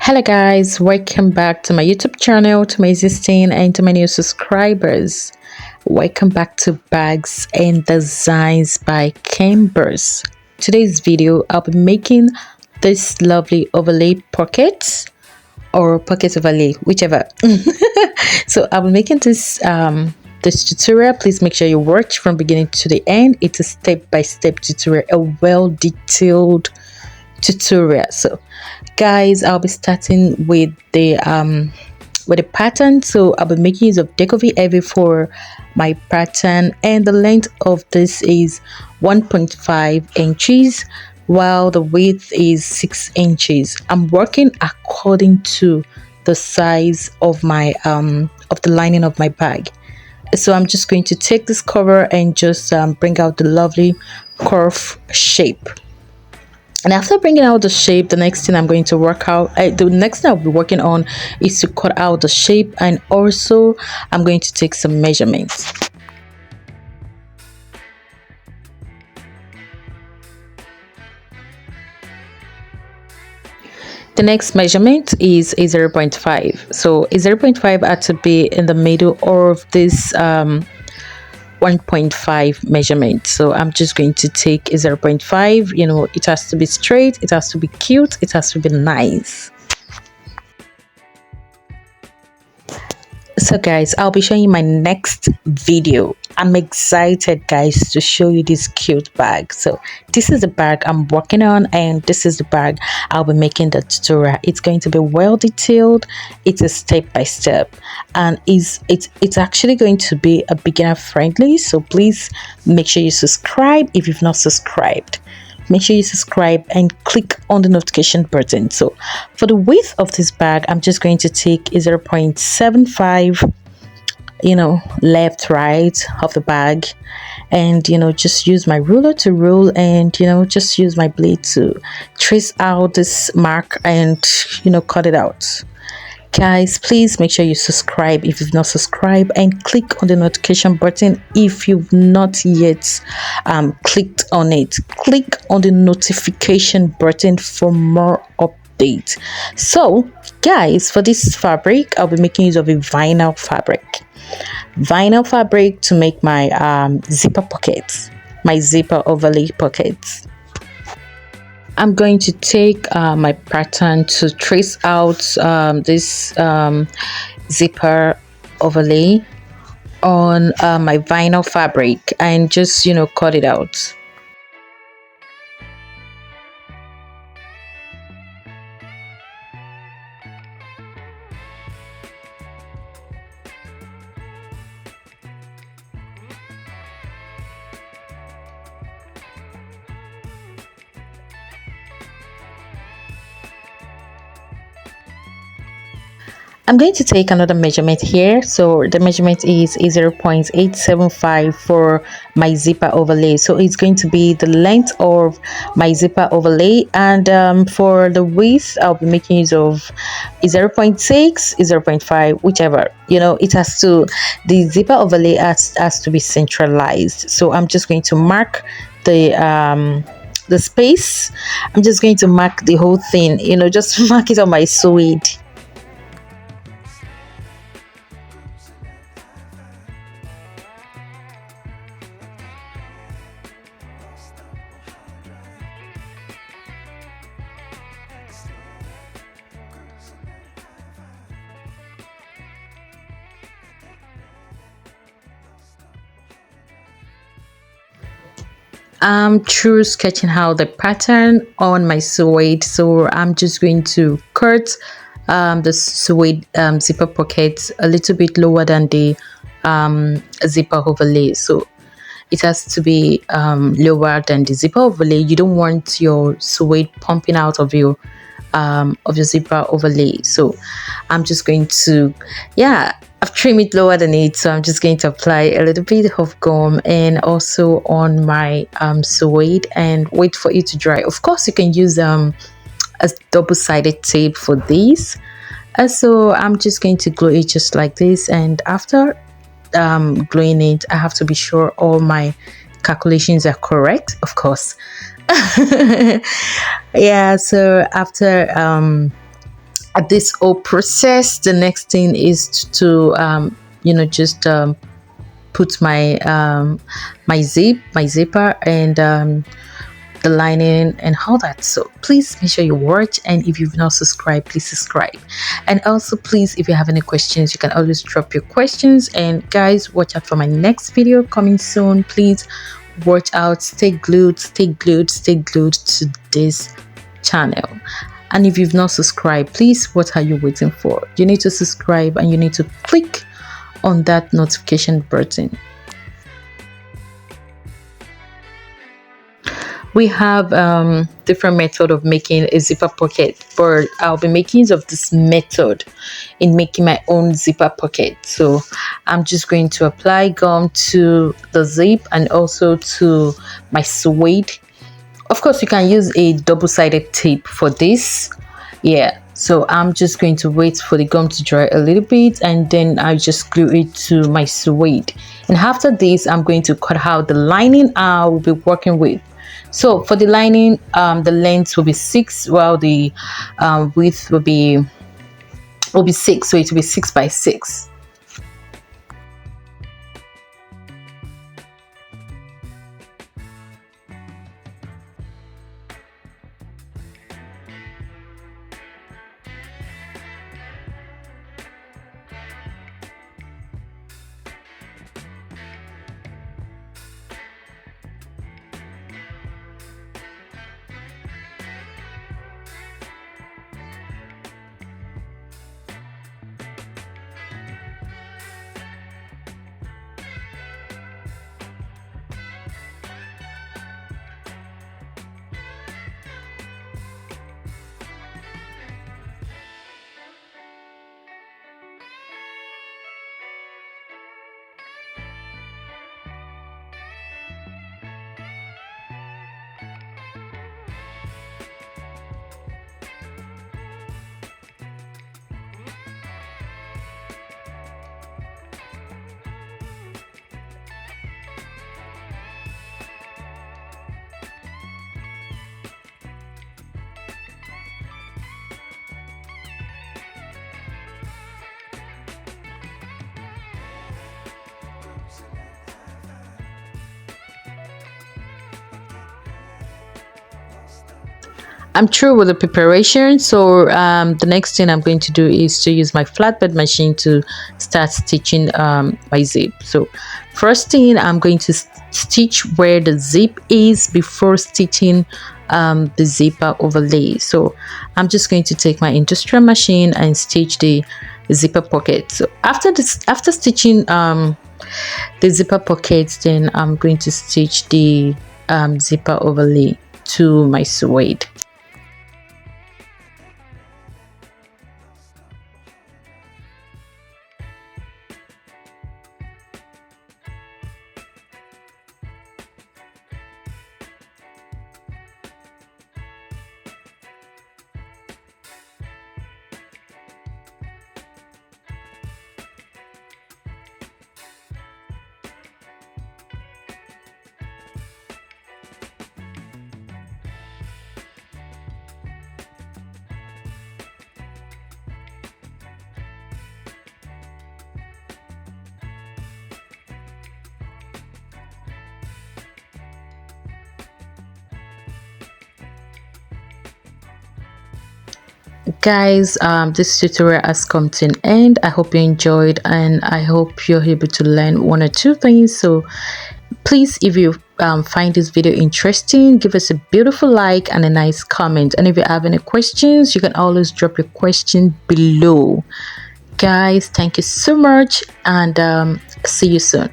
Hello guys, welcome back to my YouTube channel, to my existing and to my new subscribers. Welcome back to Bags and Designs by Khembuzz. Today's video, I'll be making this lovely overlay pockets or pocket overlay, whichever. So I'll be making this tutorial. Please make sure you watch from beginning to the end. It's a step-by-step tutorial, a well-detailed tutorial. So guys, I'll be starting with the pattern. So I'll be making use of decorative heavy for my pattern, and the length of this is 1.5 inches while the width is 6 inches. I'm working according to the size of my of the lining of my bag. So I'm just going to take this cover and just bring out the lovely curve shape. And after bringing out the shape, the next thing I'm going to work out, the next thing I'll be working on is to cut out the shape, and also I'm going to take some measurements. The next measurement is a 0.5. So a 0.5 had to be in the middle of this 1.5 measurement. So I'm just going to take a 0.5. You know, it has to be straight, it has to be cute, it has to be nice. So guys, I'll be showing you my next video. I'm excited guys to show you this cute bag. So this is the bag I'm working on, and this is the bag I'll be making the tutorial. It's going to be well detailed. It's a step by step, and it's actually going to be a beginner friendly. So please make sure you subscribe if you've not subscribed. Make sure you subscribe and click on the notification button. So for the width of this bag, I'm just going to take a 0.75, you know, left right of the bag, and you know, just use my ruler to rule, and you know, just use my blade to trace out this mark and you know, cut it out. Guys, please make sure you subscribe if you've not subscribed, and click on the notification button if you've not yet clicked on it. Click on the notification button for more updates. So guys, for this fabric, I'll be making use of a vinyl fabric to make my zipper pockets, my zipper overlay pockets. I'm going to take my pattern to trace out this zipper overlay on my vinyl fabric, and just, you know, cut it out. I'm going to take another measurement here. So the measurement is 0.875 for my zipper overlay. So it's going to be the length of my zipper overlay, and for the width, I'll be making use of 0.6, 0.5, whichever. You know, it has to, the zipper overlay has to be centralized. So I'm just going to mark the space. I'm just going to mark the whole thing, you know, just mark it on my suede. I'm through sketching out the pattern on my suede, so I'm just going to cut the suede zipper pocket a little bit lower than the zipper overlay. So it has to be lower than the zipper overlay. You don't want your suede pumping out of your zipper overlay. So I'm just going to, yeah, I've trimmed it lower than it, so I'm just going to apply a little bit of gum and also on my suede, and wait for it to dry. Of course, you can use a double-sided tape for this. So I'm just going to glue it just like this, and after gluing it, I have to be sure all my calculations are correct, of course. Yeah, so after at this whole process, the next thing is to just put my zipper and the lining and all that. So please make sure you watch, and if you've not subscribed, please subscribe. And also, please, if you have any questions, you can always drop your questions. And guys, watch out for my next video coming soon. Please watch out. Stay glued to this channel. And if you've not subscribed, please, what are you waiting for? You need to subscribe and you need to click on that notification button. We have different method of making a zipper pocket, but I'll be making use of this method in making my own zipper pocket. So I'm just going to apply gum to the zip and also to my suede. Of course, you can use a double-sided tape for this. Yeah, so I'm just going to wait for the gum to dry a little bit, and then I just glue it to my suede. And after this, I'm going to cut out the lining I will be working with. So for the lining, the length will be 6, while the width will be 6, so it will be 6 by 6. I'm through with the preparation, so the next thing I'm going to do is to use my flatbed machine to start stitching my zip. So first thing, I'm going to stitch where the zip is before stitching the zipper overlay. So I'm just going to take my industrial machine and stitch the zipper pocket. So after stitching the zipper pockets, then I'm going to stitch the zipper overlay to my suede. Guys, this tutorial has come to an end. I hope you enjoyed, and I hope you're able to learn one or two things. So please, if you find this video interesting, give us a beautiful like and a nice comment. And if you have any questions, you can always drop your question below. Guys, thank you so much, and see you soon.